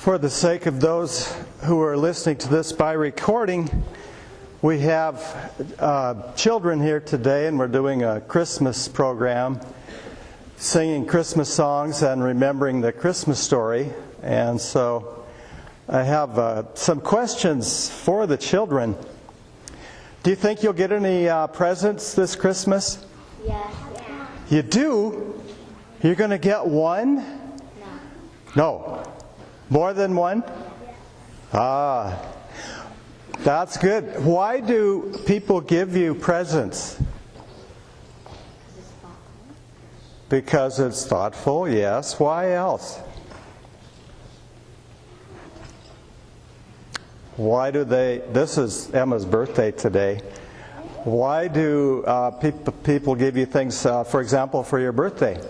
For the sake of those who are listening to this by recording, we have children here today, and we're doing a Christmas program, singing Christmas songs and remembering the Christmas story. And so I have some questions for the children. Do you think you'll get any presents this Christmas? Yes. You do? You're going to get one? No. More than one? Ah, that's good. Why do people give you presents? Because it's thoughtful, yes. Why else? Why do they? This is Emma's birthday today. Why do people give you things, for example, for your birthday?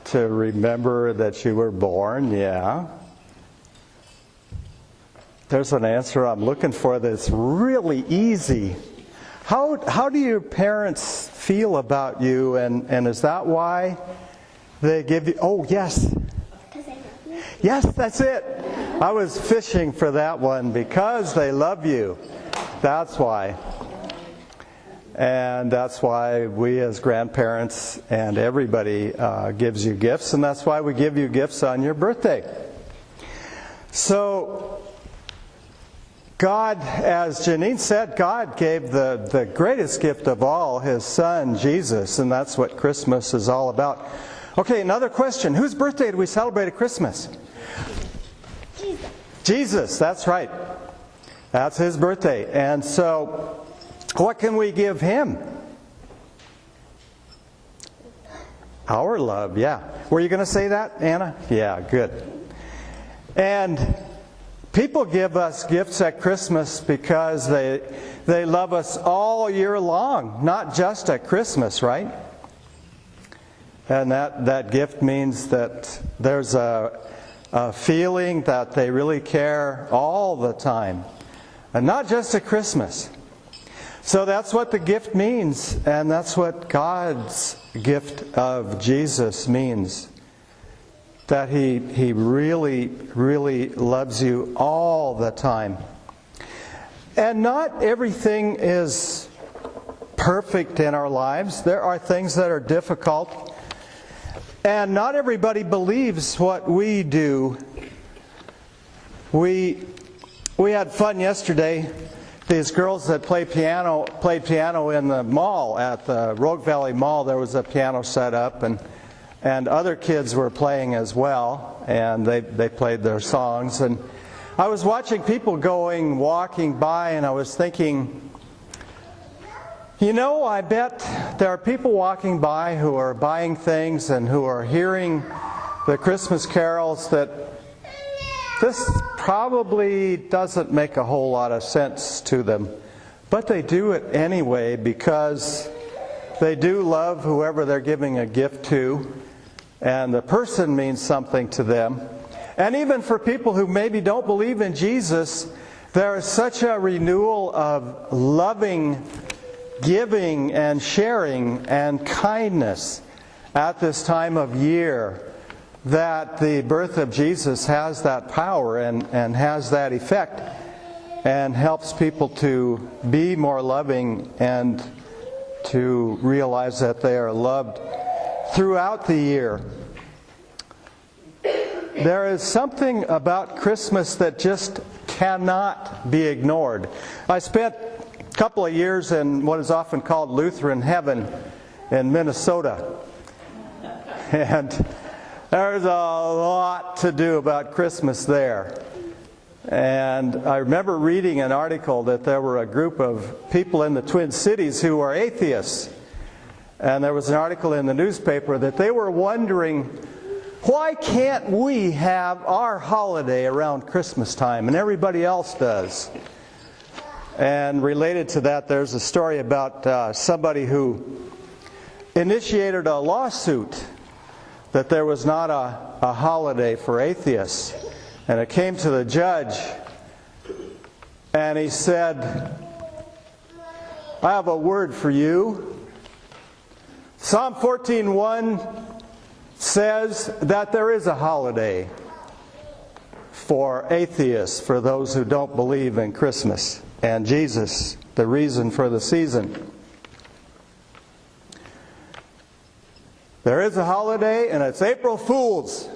To remember that you were born, yeah. There's an answer I'm looking for that's really easy. How do your parents feel about you, and is that why they give you? Oh, yes. Because they love you. Yes, that's it. I was fishing for that one. Because they love you. That's why. And that's why we as grandparents and everybody gives you gifts, and that's why we give you gifts on your birthday. So, God, as Janine said, God gave the greatest gift of all, His Son, Jesus, and that's what Christmas is all about. Okay, another question. Whose birthday do we celebrate at Christmas? Jesus. Jesus, that's right. That's His birthday. And so, what can we give Him? Our love, yeah. Were you going to say that, Anna? Yeah, good. And people give us gifts at Christmas because they love us all year long, not just at Christmas, right? And that gift means that there's a feeling that they really care all the time, and not just at Christmas. So that's what the gift means, and that's what God's gift of Jesus means. That He really, really loves you all the time. And not everything is perfect in our lives. There are things that are difficult. And not everybody believes what we do. We had fun yesterday. These girls that played piano in the mall, at the Rogue Valley Mall. There was a piano set up, and other kids were playing as well, and they played their songs. And I was watching people walking by, and I was thinking, I bet there are people walking by who are buying things and who are hearing the Christmas carols that this probably doesn't make a whole lot of sense to them. But they do it anyway because they do love whoever they're giving a gift to. And the person means something to them. And even for people who maybe don't believe in Jesus, there is such a renewal of loving, giving, and sharing, and kindness at this time of year, that the birth of Jesus has that power and has that effect, and helps people to be more loving and to realize that they are loved throughout the year. There is something about Christmas that just cannot be ignored. I spent a couple of years in what is often called Lutheran heaven in Minnesota. And there's a lot to do about Christmas there. And I remember reading an article that there were a group of people in the Twin Cities who are atheists. And there was an article in the newspaper that they were wondering, why can't we have our holiday around Christmas time and everybody else does? And related to that, there's a story about somebody who initiated a lawsuit that there was not a holiday for atheists. And it came to the judge, and he said, I have a word for you. Psalm 14:1 says that there is a holiday for atheists, for those who don't believe in Christmas and Jesus, the reason for the season. There is a holiday, and it's April Fool's.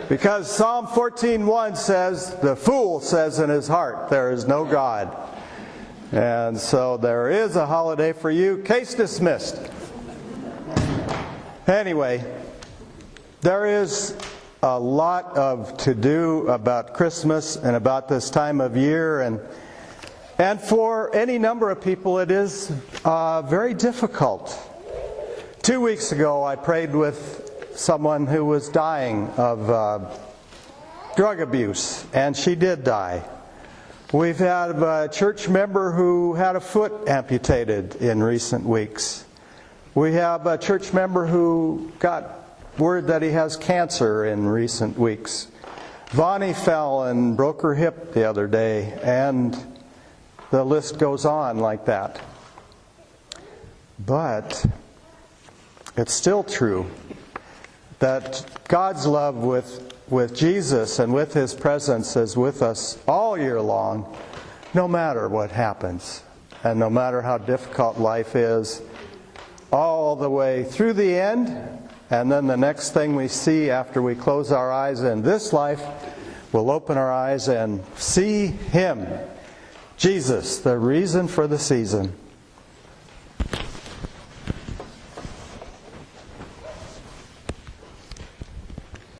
Because Psalm 14:1 says, the fool says in his heart, there is no God. And so there is a holiday for you. Case dismissed. Anyway, there is a lot of to-do about Christmas and about this time of year. And for any number of people, it is very difficult. 2 weeks ago, I prayed with someone who was dying of drug abuse, and she did die. We've had a church member who had a foot amputated in recent weeks. We have a church member who got word that he has cancer in recent weeks. Vonnie fell and broke her hip the other day, and the list goes on like that. But it's still true that God's love with Jesus and with His presence is with us all year long, no matter what happens, and no matter how difficult life is, all the way through the end. And then the next thing we see after we close our eyes in this life, we'll open our eyes and see Him, Jesus, the reason for the season.